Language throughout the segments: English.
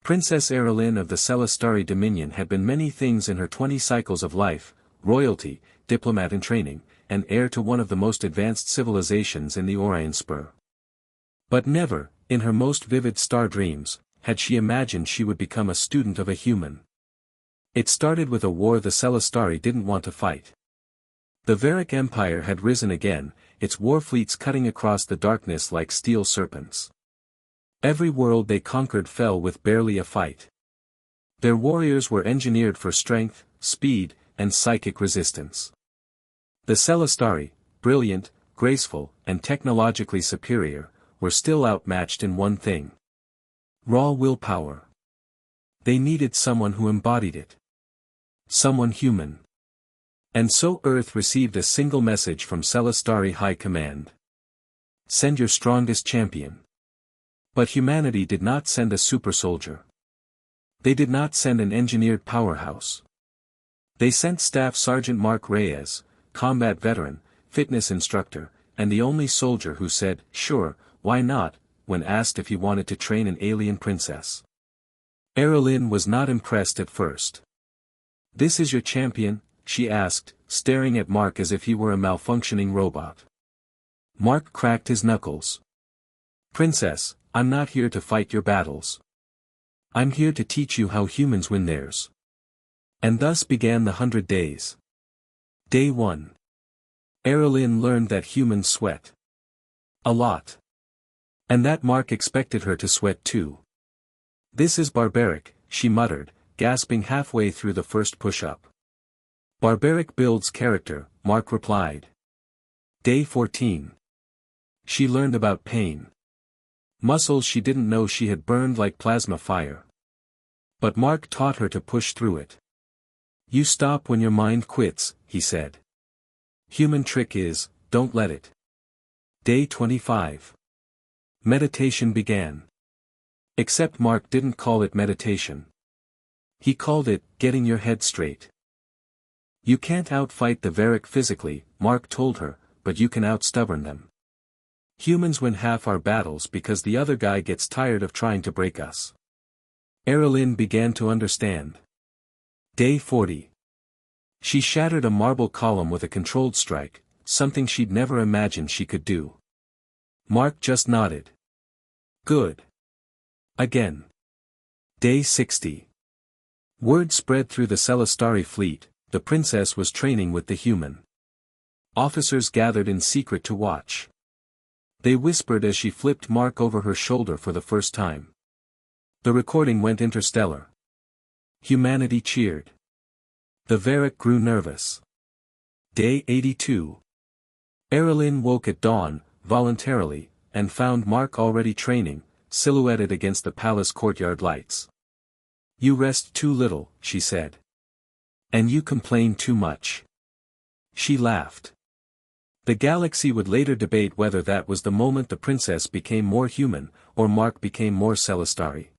Princess Erelin of the Celestari Dominion had been many things in her 20 cycles of life: royalty, diplomat in training, and heir to one of the most advanced civilizations in the Orion Spur. But never, in her most vivid star dreams, had she imagined she would become a student of a human. It started with a war the Celestari didn't want to fight. The Varic Empire had risen again, its war fleets cutting across the darkness like steel serpents. Every world they conquered fell with barely a fight. Their warriors were engineered for strength, speed, and psychic resistance. The Celestari, brilliant, graceful, and technologically superior, were still outmatched in one thing: raw willpower. They needed someone who embodied it. Someone human. And so Earth received a single message from Celestari High Command. Send your strongest champion. But humanity did not send a super soldier. They did not send an engineered powerhouse. They sent Staff Sergeant Mark Reyes, combat veteran, fitness instructor, and the only soldier who said, "Sure, why not," when asked if he wanted to train an alien princess. Erelin was not impressed at first. "This is your champion?" she asked, staring at Mark as if he were a malfunctioning robot. Mark cracked his knuckles. "Princess, I'm not here to fight your battles. I'm here to teach you how humans win theirs." And thus began the 100 days. Day 1. Erelin learned that humans sweat. A lot. And that Mark expected her to sweat too. "This is barbaric," she muttered, gasping halfway through the first push-up. "Barbaric builds character," Mark replied. Day 14. She learned about pain. Muscles she didn't know she had burned like plasma fire. But Mark taught her to push through it. "You stop when your mind quits," he said. "Human trick is, don't let it." Day 25. Meditation began. Except Mark didn't call it meditation. He called it, getting your head straight. "You can't outfight the Varic physically," Mark told her, "but you can outstubborn them. Humans win half our battles because the other guy gets tired of trying to break us." Erelin began to understand. Day 40. She shattered a marble column with a controlled strike, something she'd never imagined she could do. Mark just nodded. "Good. Again." Day 60. Word spread through the Celestari fleet: the princess was training with the human. Officers gathered in secret to watch. They whispered as she flipped Mark over her shoulder for the first time. The recording went interstellar. Humanity cheered. The Varic grew nervous. Day 82. Erelin woke at dawn, voluntarily, and found Mark already training, silhouetted against the palace courtyard lights. "You rest too little," she said. "And you complain too much." She laughed. The galaxy would later debate whether that was the moment the princess became more human, or Mark became more Celestari.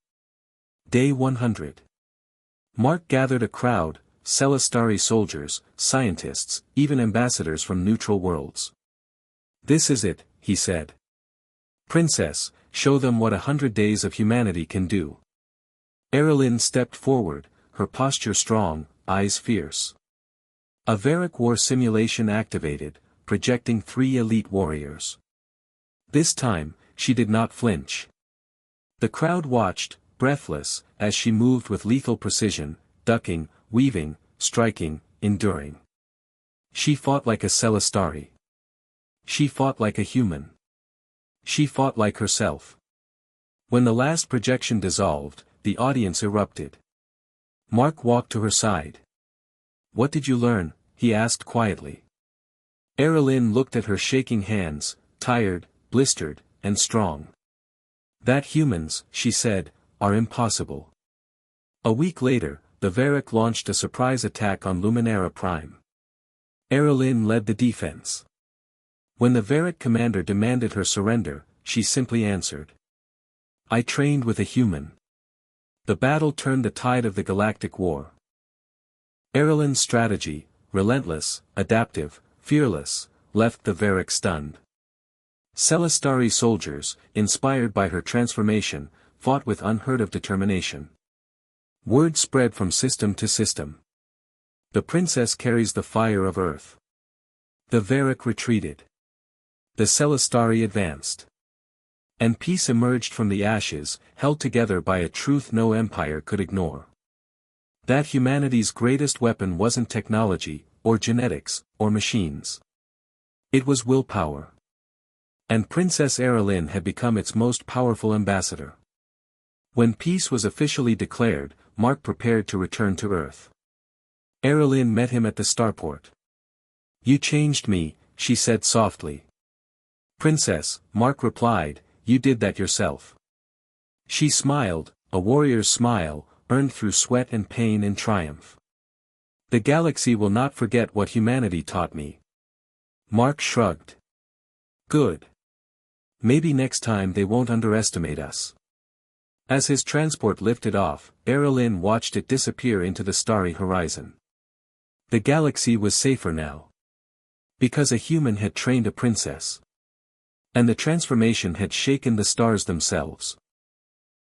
Day 100. Mark gathered a crowd: Celestari soldiers, scientists, even ambassadors from neutral worlds. "This is it," he said. "Princess, show them what 100 days of humanity can do." Erelin stepped forward, her posture strong, eyes fierce. A Varic war simulation activated, projecting 3 elite warriors. This time, she did not flinch. The crowd watched, breathless, as she moved with lethal precision, ducking, weaving, striking, enduring. She fought like a Celestari. She fought like a human. She fought like herself. When the last projection dissolved, the audience erupted. Mark walked to her side. "What did you learn?" he asked quietly. Erelin looked at her shaking hands, tired, blistered, and strong. "That humans," she said, "are impossible." A week later, the Varic launched a surprise attack on Luminara Prime. Erelin led the defense. When the Varic commander demanded her surrender, she simply answered, "I trained with a human." The battle turned the tide of the galactic war. Erelin's strategy, relentless, adaptive, fearless, left the Varic stunned. Celestari soldiers, inspired by her transformation, fought with unheard of determination. Word spread from system to system. The princess carries the fire of Earth. The Varrock retreated. The Celestari advanced. And peace emerged from the ashes, held together by a truth no empire could ignore. That humanity's greatest weapon wasn't technology, or genetics, or machines. It was willpower. And Princess Arelynn had become its most powerful ambassador. When peace was officially declared, Mark prepared to return to Earth. Arelynn met him at the starport. "You changed me," she said softly. "Princess," Mark replied, "you did that yourself." She smiled, a warrior's smile, earned through sweat and pain and triumph. "The galaxy will not forget what humanity taught me." Mark shrugged. "Good. Maybe next time they won't underestimate us." As his transport lifted off, Arelynn watched it disappear into the starry horizon. The galaxy was safer now. Because a human had trained a princess. And the transformation had shaken the stars themselves.